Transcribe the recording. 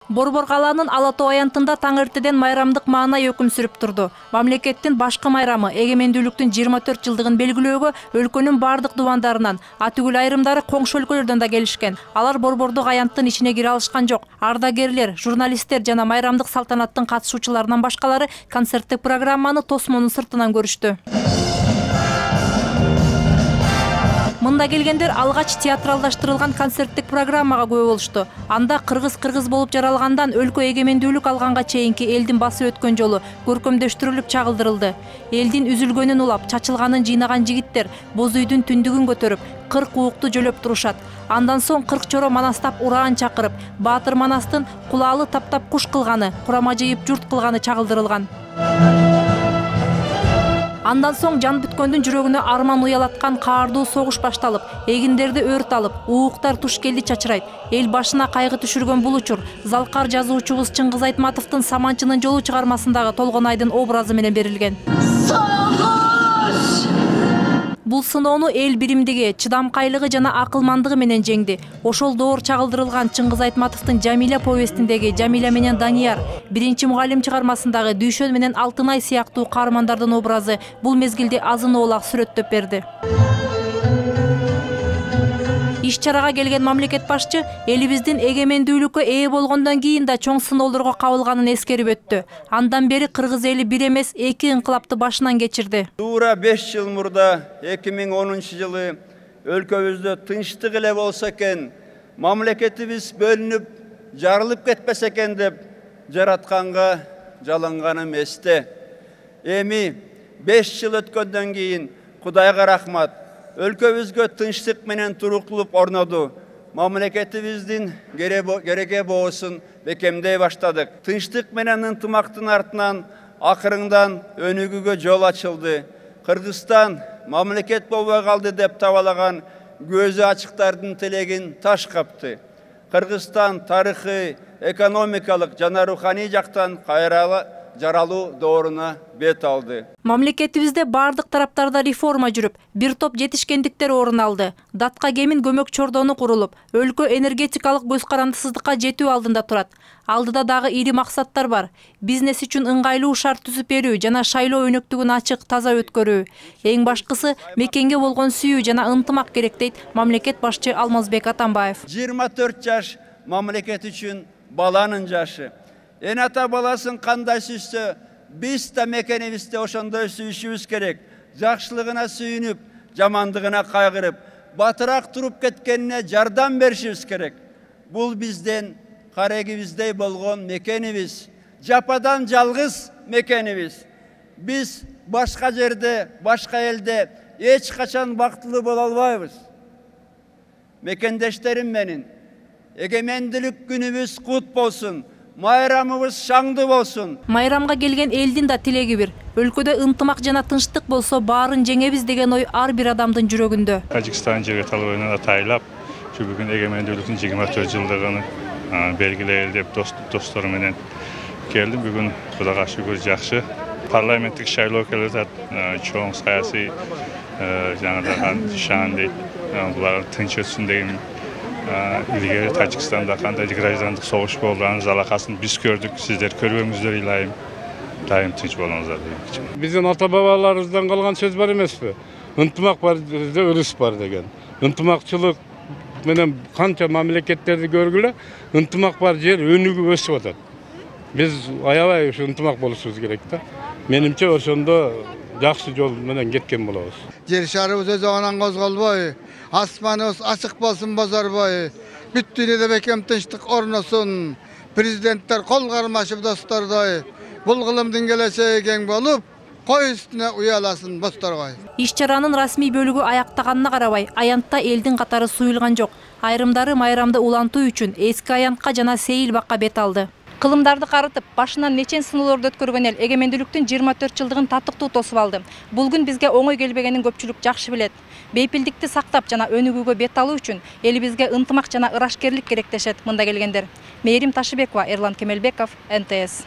Борбор калаанын Ала Тоо аянтында таң эртеден майрамдык маанай өкүм сүрүп турду. Мамлекеттин башкы майрамы эгемендүүлүктүн 24 жылдыгын белгилөөгө өлкөнүн бардык дубандарынан, атүгүл айрымдары коңшу өлкөлөрдөн да келишкен. Алар борбордук аянттын ичине кире алышкан жок. Ардагерлер, журналисттер жана майрамдык салтанаттын катышуучуларынан башкалары концерттик программаны тосмонун сыртынан көрүштү. Мында келгендер алгач театралдаштырылган концерттик программага күбө болушту. Анда кыргыз болуп жаралгандан өлкө эгемендүүлүк алганга чейинки элдин басып өткөн жолу көркөмдөштүрүлүп чагылдырылды. Элдин үзүлгөнүн улап, чачылганын жыйнаган жигиттер боз үйдүн түндүгүн көтөрүп, 40 уукту жөлөп турушат. Андан соң 40 чоро манастап ураан чакырып, Баатыр Манастын кулаалы таптап куш кылганы, курама жыйып журт кылганы чагылдырылган. Андан соң жан бүткөндүн жүрөгүнө арман уялаткан каардуу согуш башталып, эгиндерди өрт алып, ууктар туш келди чачырайт. Эл башына кайгы түшүргөн бул учур залкар жазуучубуз Чыңгыз Айтматовдун Саманчынын жолу чыгармасындагы Толгонайдын образы менен берилген. Бул сыноону эл биримдиги, чыдамкайлыгы жана акылмандыгы менен жеңди. Ошол доор чагылдырылган Чыңгыз Айтматовдун Жамиля повестиндеги Жамиля менен Данияр, биринчи мугалим чыгармасындагы Дүйшөн менен Алтынай сыяктуу каармандардын образы бул мезгилде азын оолак сүрөттөп берди. Иш чарага келген мамлекет башчы элибиздин эгемендүүлүккө ээ болгондон кийин да чоң сыноолорго кабылганын эскерип өттү. Андан бери кыргыз эли бир эмес 2 инкылапты башынан кечирди. Туура 5 жыл мурда 2010 жылы өлкөбүздө тынчтык эле болсо экен, мамлекетибиз бөлүнүп, жарылып кетпесе экен деп жаратканга жалынганым эсте. Эми 5 жыл өткөндөн кийин Кудайга рахмат. Өлкөбүзгө тынчтык менен туруктуулук орноду. Мамлекетибиздин кереге боосун бекемдей баштадык. Тынчтык менен ынтымактын артынан акырыңдан өнүгүүгө жол ачылды. Кыргызстан мамлекет болбой калды деп табалаган көзү ачыктардын тилегин таш капты. Кыргызстан тарыхый, экономикалык жана руханий жактан жаралуу дооруна бет алды. Мамлекетибизде бардык тараптарда реформа жүрүп, бир топ жетишкендиктер орун алды. Датка кемин көмөк чордону курулуп, өлкө энергетикалык көз карандысыздыкка жетүү алдында турат. Алдыда дагы ири максаттар бар. Бизнес үчүн ыңгайлуу шарт түзүп берүү жана шайлоо өнөктүгүн ачык, таза өткөрүү. Эң башкысы мекенге болгон сүйүү жана ынтымак керек дейт мамлекет башчы Алмазбек Атамбаев. 24 жаш мамлекет үчүн баланын жашы. Эн ата баласын кандай сүйсө, биз да мекенибизде ошондой сүйүшүбүз керек. Жакшылыгына сүйүнүп, жамандыгына кайгырып, батыраак туруп кеткенине жардам беришибиз керек. Бул бизден карегибиздей болгон мекенибиз, жападан жалгыз мекенибиз. Биз башка жерде, башка элде эч качан бактылуу боло албайбыз. Мекендештерим менин, эгемендүүлүк күнүбүз кут болсун. Майрамыбыз шаңды болсун. Майрамга келген элдин да тилеги бир. Өлкөдө ынтымак жана тынчтык болсо баарын жеңебиз деген ой ар бир адамдын жүрөгүндө. Тажикстан жер талабына атайлап, бүгүн эгемендүүлүктүн 24 жылдыгын белгилейли деп достору менен келдим. Бүгүн Кудайга шүгүр жакшы. Парламенттик шайлоо келе жатат, чоң саясий жаңыдан шаан дейт. Булар тынч өтсүн деген илгери Тажикстанда кандай граждандык согуш болгонун залакасын биз көрдүк, сиздер көрбөңүздөр илайым. Дайым тынч болуңуздар деген. Биздин ата бабаларыбыздан калган сөз бар эмеспи? Ынтымак бар, бизде үрүс бар деген. Ынтымакчылык менен канча мамлекеттерди көргүлө, ынтымак бар жер өнүгүп өсүп атат. Биз аябай ушу ынтымак болушубуз керек да. Менимче ошондо жакшы жол менен кеткен болобуз. Жер шарыбыз өз оңунан козголбой, асманыбыз ачык болсун бозорбой, бүт дүйнөдө бекем тынчтык орносун, президенттер кол кармашып достордой, бул кылымдын келечеги кең болуп, кой үстүнө уяласын босторгой. Иш чаранын расмий бөлүгү аяктаганына карабай, аянтта элдин катары суюлган жок. Айрымдары майрамды улантуу үчүн эски аянтка жана Сейил бакка бет алды. Кылымдарды карытып, башынан нечен сыноолорду өткөргөн эл эгемендүүлүктүн 24 жылдыгын таттыктуу тосуп алды. Бул күн бизге оңой келбегенин көпчүлүк жакшы билет. Бейпилдикти сактап жана өнүгүүгө бет алуу үчүн элибизге ынтымак жана ырашкерлик керек дешет мында келгендер. Мээрим Ташыбекова, Эрлан Кемелбеков, НТС.